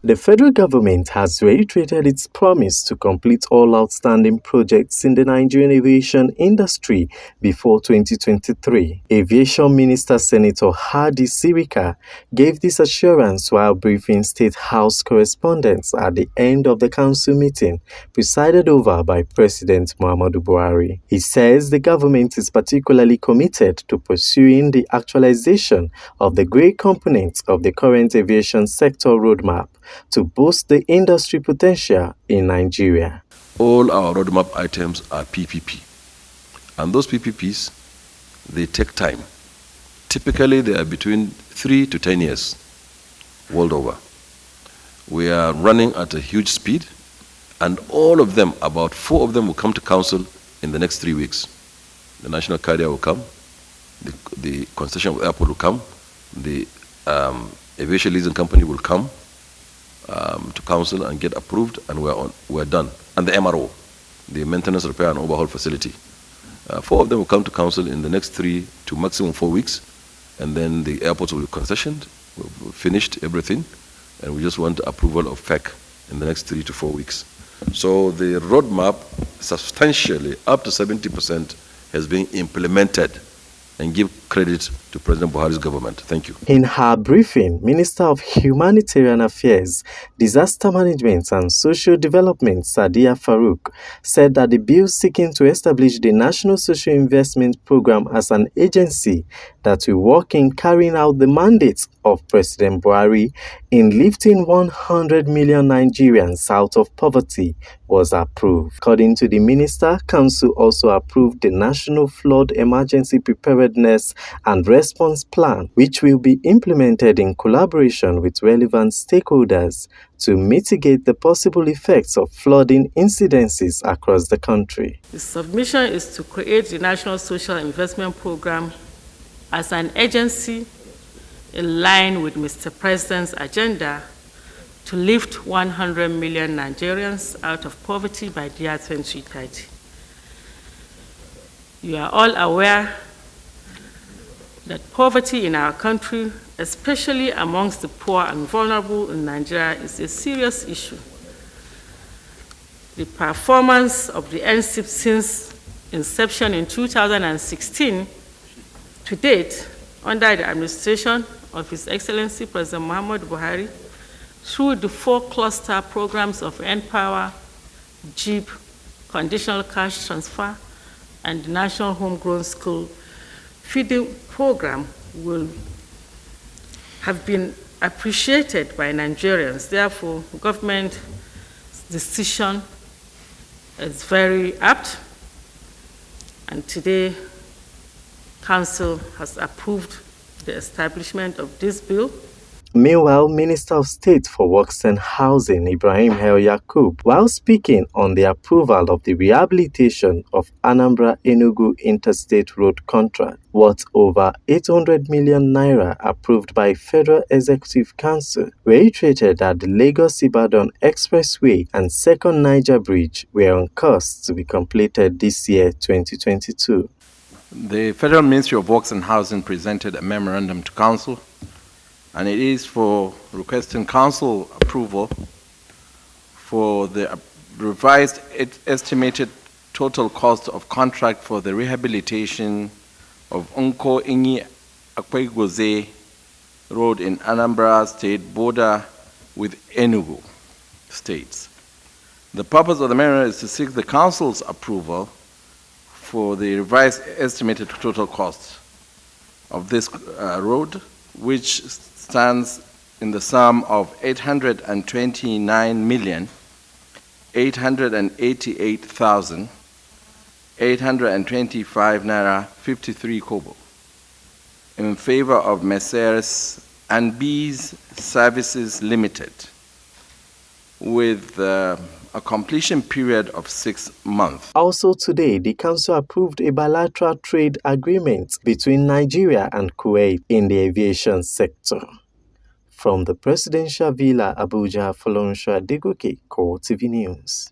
The federal government has reiterated its promise to complete all outstanding projects in the Nigerian aviation industry before 2023. Aviation Minister Senator Hadi Sirika gave this assurance while briefing State House correspondents at the end of the council meeting presided over by President Muhammadu Buhari. He says the government is particularly committed to pursuing the actualization of the grey components of the current aviation sector roadmap to boost the industry potential in Nigeria. All our roadmap items are PPP, and those PPPs, they take time. Typically, they are between 3 to 10 years world over. We are running at a huge speed, and all of them, about 4 of them, will come to council in the next 3 weeks. The national carrier will come, the concession of airport will come, the aviation leasing company will come to council and get approved, and we're done. And the MRO, the maintenance, repair, and overhaul facility. 4 of them will come to council in the next 3 to maximum 4 weeks, and then the airports will be concessioned, we've finished everything, and we just want approval of Fec in the next 3 to 4 weeks. So the roadmap, substantially, up to 70%, has been implemented, and give credit to President Buhari's government. Thank you. In her briefing, Minister of Humanitarian Affairs, Disaster Management and Social Development, Sadiya Farouk, said that the bill seeking to establish the National Social Investment Program as an agency that will work in carrying out the mandate of President Buhari in lifting 100 million Nigerians out of poverty was approved. According to the minister, Council also approved the National Flood Emergency Preparedness and Response Plan, which will be implemented in collaboration with relevant stakeholders to mitigate the possible effects of flooding incidences across the country. The submission is to create the National Social Investment Program as an agency in line with Mr. President's agenda to lift 100 million Nigerians out of poverty by the year 2030. You are all aware that poverty in our country, especially amongst the poor and vulnerable in Nigeria, is a serious issue. The performance of the NCIP since inception in 2016 to date, under the administration of His Excellency President Muhammadu Buhari, through the 4 cluster programs of Empower, JIP, Conditional Cash Transfer, and the National Homegrown School Feeding Program will have been appreciated by Nigerians. Therefore, government's decision is very apt, and today, Council has approved the establishment of this bill. Meanwhile, Minister of State for Works and Housing, Ibrahim El Yakub, while speaking on the approval of the rehabilitation of Anambra-Enugu Interstate Road contract, worth over 800 million naira approved by Federal Executive Council, reiterated that the Lagos-Ibadan Expressway and Second Niger Bridge were on course to be completed this year, 2022. The Federal Ministry of Works and Housing presented a memorandum to Council, and it is for requesting Council approval for the revised estimated total cost of contract for the rehabilitation of Unko Inyi Akwegoze Road in Anambra State border with Enugu states. The purpose of the memorandum is to seek the Council's approval for the revised estimated total cost of this road, which stands in the sum of 829,888,825 naira 53 kobo in favor of Messrs. and B's Services Limited, with a completion period of 6 months. Also today, the Council approved a bilateral trade agreement between Nigeria and Kuwait in the aviation sector. From the Presidential Villa, Abuja, Folorunsho Adegoke, Core TV News.